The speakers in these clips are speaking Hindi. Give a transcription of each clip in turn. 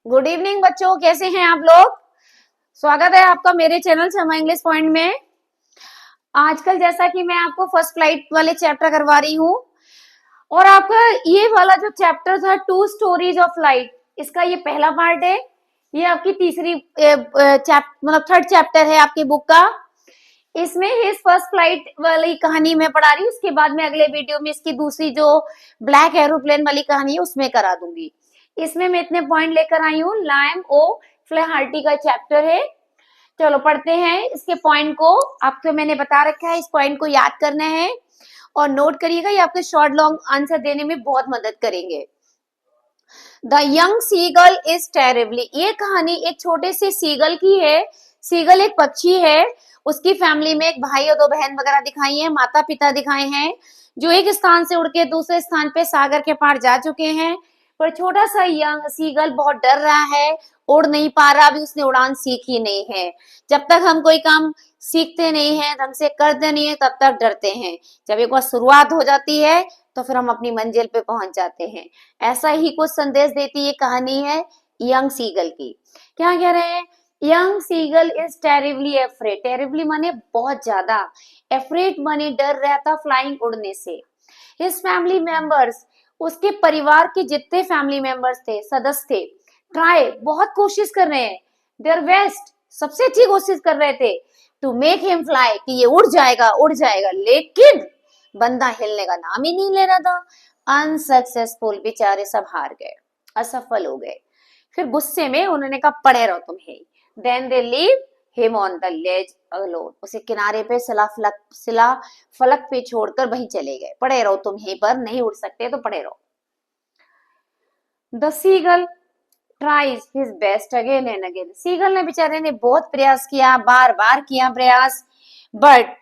गुड इवनिंग बच्चों, कैसे हैं आप लोग। स्वागत है आपका मेरे चैनल शर्मा इंग्लिश पॉइंट में। आजकल जैसा कि मैं आपको फर्स्ट फ्लाइट वाले चैप्टर करवा रही हूँ और आपका ये वाला जो चैप्टर था टू स्टोरीज ऑफ लाइट, इसका ये पहला पार्ट है। ये आपकी तीसरी मतलब थर्ड चैप्टर है आपकी बुक का। इसमें हिज फर्स्ट फ्लाइट वाली कहानी मैं पढ़ा रही हूँ, उसके बाद में अगले वीडियो में इसकी दूसरी जो ब्लैक एरोप्लेन वाली कहानी है उसमें करा दूंगी। इसमें मैं इतने पॉइंट लेकर आई हूँ। लाइम ओ फ्लेहार्टी का चैप्टर है। चलो पढ़ते हैं इसके पॉइंट को। आपको मैंने बता रखा है, इस पॉइंट को याद करना है और नोट करिएगा, ये आपके शॉर्ट लॉन्ग आंसर देने में बहुत मदद करेंगे। The young seagull is terribly, ये कहानी एक छोटे से सीगल की है। सीगल एक पक्षी है, उसकी फैमिली में एक भाई और दो बहन वगैरह दिखाई है, माता पिता दिखाए हैं, जो एक स्थान से उड़ के दूसरे स्थान पे सागर के पार जा चुके हैं। पर छोटा सा यंग सीगल बहुत डर रहा है, उड़ नहीं पा रहा, अभी उसने उड़ान सीखी नहीं है। जब तक हम कोई काम सीखते नहीं है, ढंग से करते नहीं है, तब तक डरते हैं। जब एक बार शुरुआत हो जाती है तो फिर हम अपनी मंजिल पे पहुंच जाते हैं। ऐसा ही कुछ संदेश देती ये कहानी है यंग सीगल की। क्या कह रहे हैं, young seagull is terribly afraid. Terribly माने बहुत ज्यादा, अफ्रेड माने डर रहा था फ्लाइंग, उड़ने से। हिज फैमिली मेंबर्स, उसके परिवार के जितने फैमिली मेंबर्स थे, सदस्य थे, ट्राई बहुत कोशिश कर रहे हैं, देयर बेस्ट सबसे अच्छी कोशिश कर रहे थे, टू मेक हिम फ्लाई कि ये उड़ जाएगा उड़ जाएगा, लेकिन बंदा हिलने का नाम ही नहीं ले रहा था। अनसक्सेसफुल, बेचारे सब हार गए, असफल हो गए। फिर गुस्से में उन्होंने कहा पड़े रहो तुम ही। Then they leave him on the ledge alone, उसे किनारे पे सिला फलक पे छोड़कर वहीं चले गए। पड़े रहो तुम यहीं पर, नहीं उड़ सकते तो पड़े रहो। The seagull tries his best again and again, seagull ने बेचारे ने बहुत प्रयास किया, बार बार किया प्रयास, but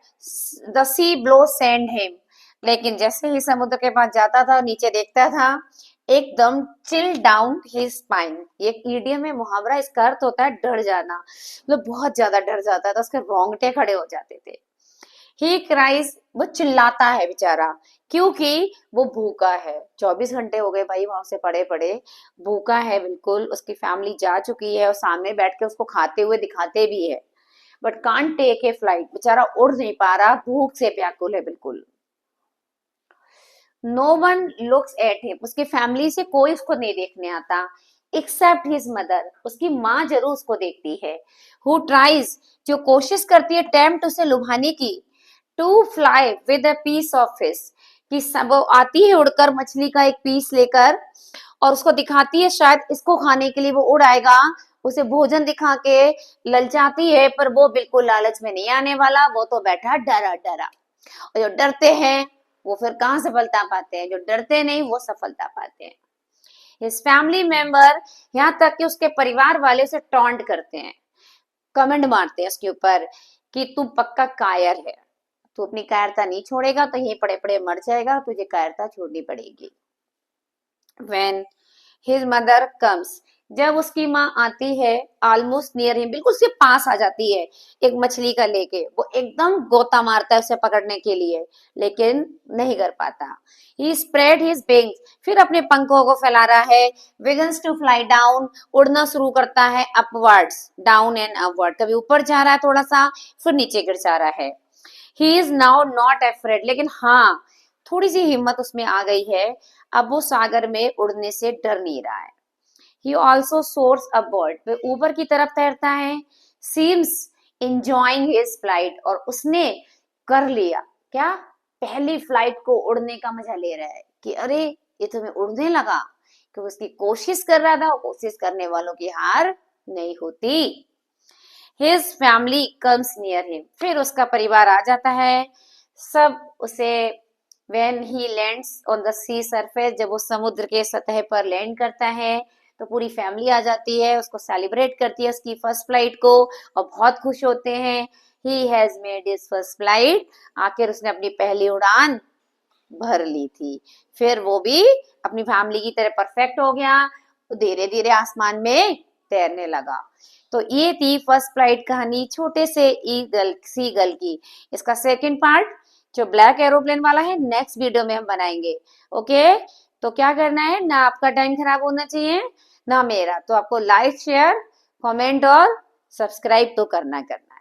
the sea blow send him, लेकिन जैसे ही समुद्र के पास जाता था, नीचे देखता था, एकदम चिल डाउन हिज स्पाइन। ये ईडियम में मुहावरा, इसका अर्थ होता है डर जाना, मतलब बहुत ज्यादा डर जाता था, उसके रोंगटे खड़े हो जाते थे। ही क्राइज, वो चिल्लाता है बेचारा, क्योंकि वो भूखा है। 24 घंटे हो गए भाई वहां से पड़े पड़े, भूखा है बिल्कुल। उसकी फैमिली जा चुकी है और सामने बैठ के उसको खाते हुए दिखाते भी है, but can't take a flight, बेचारा उड़ नहीं पा रहा, भूख से व्याकुल है बिल्कुल। No one looks at him, उसकी फैमिली से कोई उसको नहीं देखने आता, एक्सेप्ट हिज मदर, उसकी माँ जरूर उसको देखती है। हु ट्राइज, जो कोशिश करती है टेम्प्ट उसे लुभाने की, to fly with a piece of fish, कि सब वो आती है उड़कर मछली का एक पीस लेकर और उसको दिखाती है शायद इसको खाने के लिए वो उड़ आएगा, उसे भोजन दिखा के ललचाती है, पर वो बिल्कुल लालच में नहीं आने वाला, वो तो बैठा डरा डरा। और जो डरते हैं वो फिर कहाँ सफलता पाते हैं, जो डरते नहीं वो सफलता पाते हैं। हिज फैमिली मेंबर, यहाँ तक कि उसके परिवार वाले उसे टॉन्ट करते हैं, कमेंट मारते हैं उसके ऊपर कि तू पक्का कायर है, तू अपनी कायरता नहीं छोड़ेगा तो यहीं पड़े पड़े मर जाएगा, तुझे कायरता छोड़नी पड़ेगी। When his mother comes, जब उसकी माँ आती है, ऑलमोस्ट नियर हिम, बिल्कुल उसके पास आ जाती है एक मछली का लेके, वो एकदम गोता मारता है उसे पकड़ने के लिए, लेकिन नहीं कर पाता। ही स्प्रेड हिज विंग्स, फिर अपने पंखों को फैला रहा है, बिगिंस टू फ्लाई डाउन, उड़ना शुरू करता है, अपवर्ड्स डाउन एंड अपवर्ड, कभी ऊपर जा रहा है थोड़ा सा, फिर नीचे गिर जा रहा है। He is now not afraid, लेकिन हाँ थोड़ी सी हिम्मत उसमें आ गई है, अब वो सागर में उड़ने से डर नहीं रहा है। He also soars upward, वह ऊपर की तरफ तैरता है, seems enjoying his flight, और उसने कर लिया क्या, पहली फ्लाइट को उड़ने का मजा ले रहा है कि अरे ये तुम्हें उड़ने लगा, कि उसकी कोशिश कर रहा था, कोशिश करने वालों की हार नहीं होती। His family comes near him, फिर उसका परिवार आ जाता है, सब उसे when he lands on the sea surface, जब वो समुद्र के सतह पर लैंड करता है तो पूरी फैमिली आ जाती है, उसको सेलिब्रेट करती है उसकी फर्स्ट फ्लाइट को और बहुत खुश होते हैं। He has made his first flight, आखिर उसने अपनी पहली उड़ान भर ली थी, फिर वो भी अपनी फैमिली की तरह परफेक्ट हो गया, तो धीरे धीरे आसमान में तैरने लगा। तो ये थी फर्स्ट फ्लाइट कहानी छोटे से ईगल सीगल की। इसका सेकंड पार्ट जो ब्लैक एरोप्लेन वाला है नेक्स्ट वीडियो में हम बनाएंगे। ओके, तो क्या करना है ना, आपका टाइम खराब होना चाहिए, ना मेरा। तो आपको लाइक, शेयर, कमेंट और सब्सक्राइब तो करना करना है।